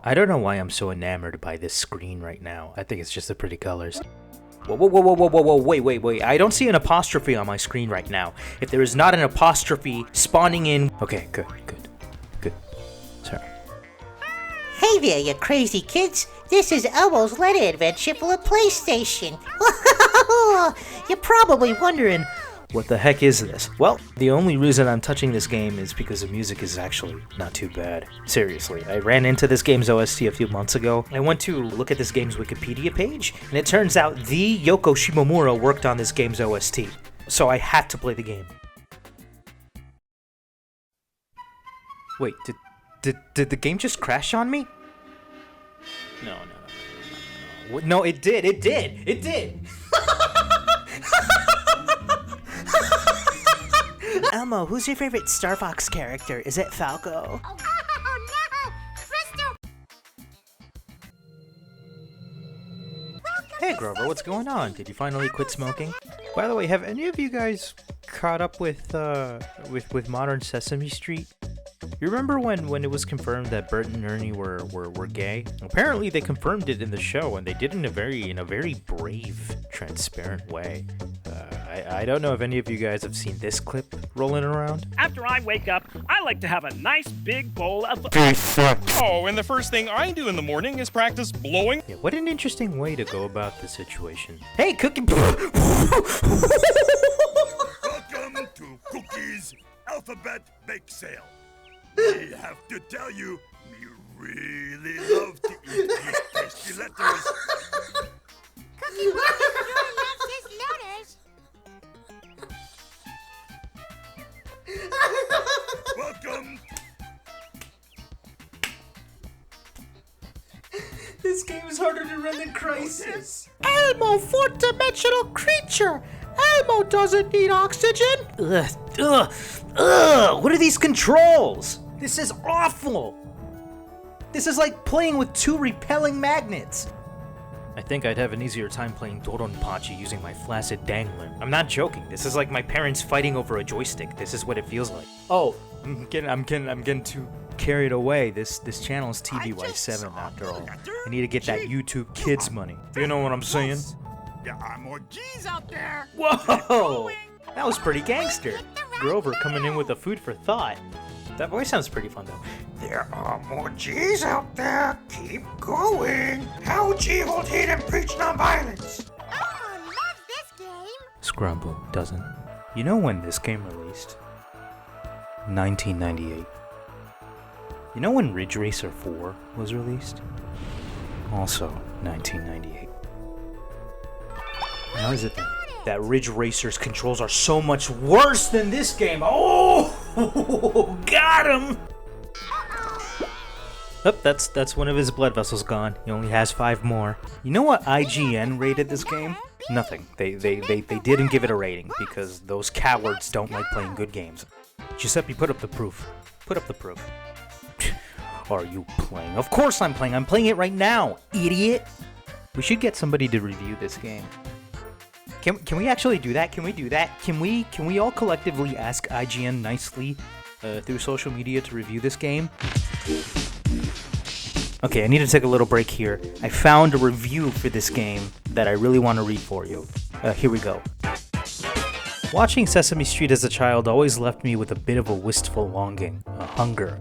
I don't know why I'm so enamored by this screen right now. I think it's just the pretty colors. Whoa, wait. I don't see an apostrophe on my screen right now. If there is not an apostrophe spawning in... Okay, good. Sorry. Hey there, you crazy kids. This is Elmo's letter adventure for a PlayStation. You're probably wondering, what the heck is this? Well, the only reason I'm touching this game is because the music is actually not too bad. Seriously, I ran into this game's OST a few months ago. I went to look at this game's Wikipedia page, and it turns out the Yoko Shimomura worked on this game's OST. So I had to play the game. Wait, did the game just crash on me? No. No, it did! Elmo, who's your favorite Star Fox character? Is it Falco? Oh no! Crystal! Hey Grover, what's going on? Did you finally quit smoking? By the way, have any of you guys caught up with Modern Sesame Street? You remember when it was confirmed that Bert and Ernie were gay? Apparently they confirmed it in the show, and they did it in a very brave, transparent way. I don't know if any of you guys have seen this clip rolling around. After I wake up, I like to have a nice big bowl of... Oh, and the first thing I do in the morning is practice blowing. Yeah, what an interesting way to go about the situation. Hey, Cookie... Welcome to Cookie's Alphabet Bake Sale. We have to tell you, we really love to eat these tasty letters. Cookie loves his letters. Welcome. This game is harder to run than Crisis. Elmo, fourth-dimensional creature. Elmo doesn't need oxygen. Ugh. What are these controls? This is awful. This is like playing with two repelling magnets. I think I'd have an easier time playing Doronpachi using my flaccid dangler. I'm not joking. This is like my parents fighting over a joystick. This is what it feels like. Oh, I'm getting too carried away. This channel is TVY7 after all. I need to get that YouTube Kids money. Do you know what I'm saying? There are more G's out there. Whoa! That was pretty gangster. Grover coming in with the food for thought. That voice sounds pretty fun though. There are more G's out there. Keep going. How G hold hate and preach nonviolence. Elmo loves this game. Scrumbo doesn't. You know when this game released? 1998. You know when Ridge Racer 4 was released? Also 1998. How is it that Ridge Racer's controls are so much worse than this game? Oh, got him! Oh, that's one of his blood vessels gone. He only has 5 more. You know what IGN rated this game? Nothing. They didn't give it a rating because those cowards don't like playing good games. Giuseppe, put up the proof. Put up the proof. Are you playing? Of course I'm playing. I'm playing it right now, idiot. We should get somebody to review this game. Can we actually do that? Can we do that? Can we all collectively ask IGN nicely through social media to review this game? Okay, I need to take a little break here. I found a review for this game that I really want to read for you. Here we go. Watching Sesame Street as a child always left me with a bit of a wistful longing, a hunger.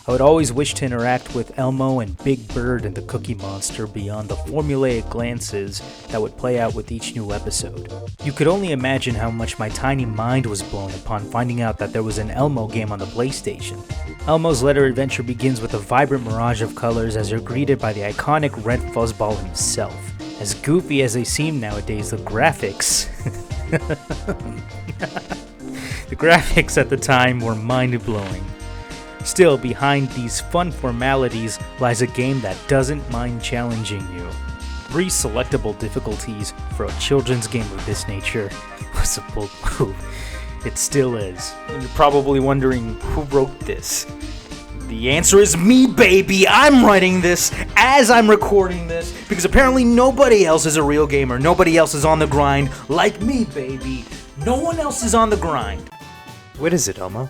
I would always wish to interact with Elmo and Big Bird and the Cookie Monster beyond the formulaic glances that would play out with each new episode. You could only imagine how much my tiny mind was blown upon finding out that there was an Elmo game on the PlayStation. Elmo's letter adventure begins with a vibrant mirage of colors as you're greeted by the iconic red fuzzball himself. As goofy as they seem nowadays, the graphics... the graphics at the time were mind-blowing. Still, behind these fun formalities lies a game that doesn't mind challenging you. 3 selectable difficulties for a children's game of this nature was a bold move. It still is. And you're probably wondering who wrote this. The answer is me, baby! I'm writing this as I'm recording this because apparently nobody else is a real gamer. Nobody else is on the grind like me, baby. No one else is on the grind. What is it, Elmo?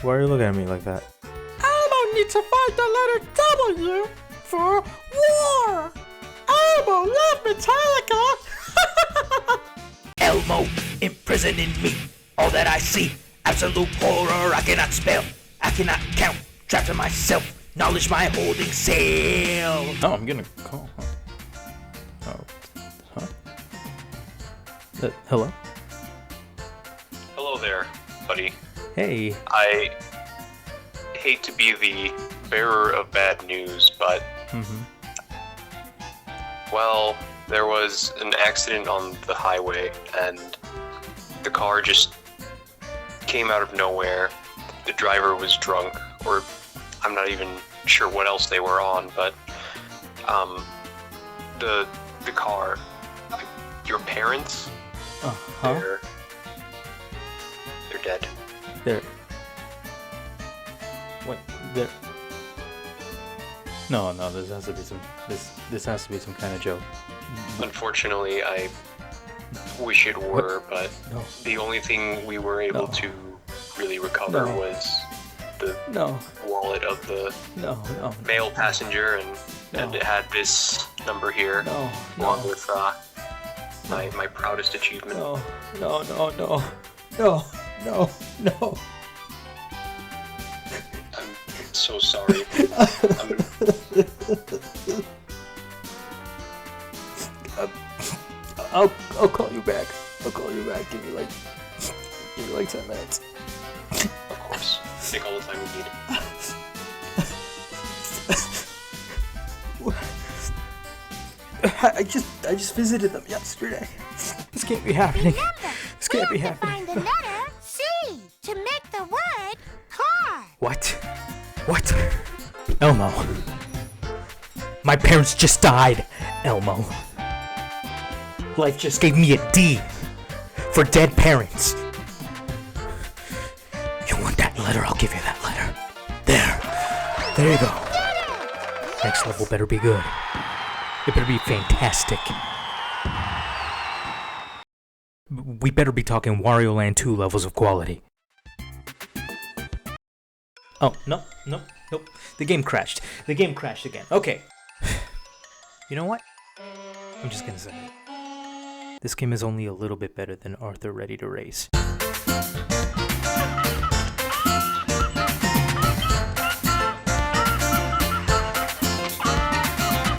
Why are you looking at me like that? Elmo need to find the letter W for war. Elmo, love Metallica. Elmo, imprisoned in me. All that I see, absolute horror I cannot spell. I cannot count, trapped in myself. Knowledge my holding sail. Oh, I'm gonna call. Hello? Hello there, buddy. Hey. I hate to be the bearer of bad news, but well, there was an accident on the highway, and the car just came out of nowhere. The driver was drunk, or I'm not even sure what else they were on, but the car, your parents, they're dead. There. What? There. No, this has to be some. This has to be some kind of joke. Unfortunately, I wish it were, but No. the only thing we were able to really recover was the wallet of the male passenger, and it had this number here, along with my proudest achievement. No. I'm so sorry. I'll call you back. Give me like 10 minutes. Of course, take all the time you need. I just visited them yesterday. This can't be happening. This can't be happening. Find the letter C to make the word car. What? Elmo. My parents just died, Elmo. Life just gave me a D for dead parents. You want that letter? I'll give you that letter. There you go. Next level better be good. It better be fantastic. We better be talking Wario Land 2 levels of quality. Oh, nope. The game crashed again. Okay. You know what? I'm just gonna say it. This game is only a little bit better than Arthur Ready to Race.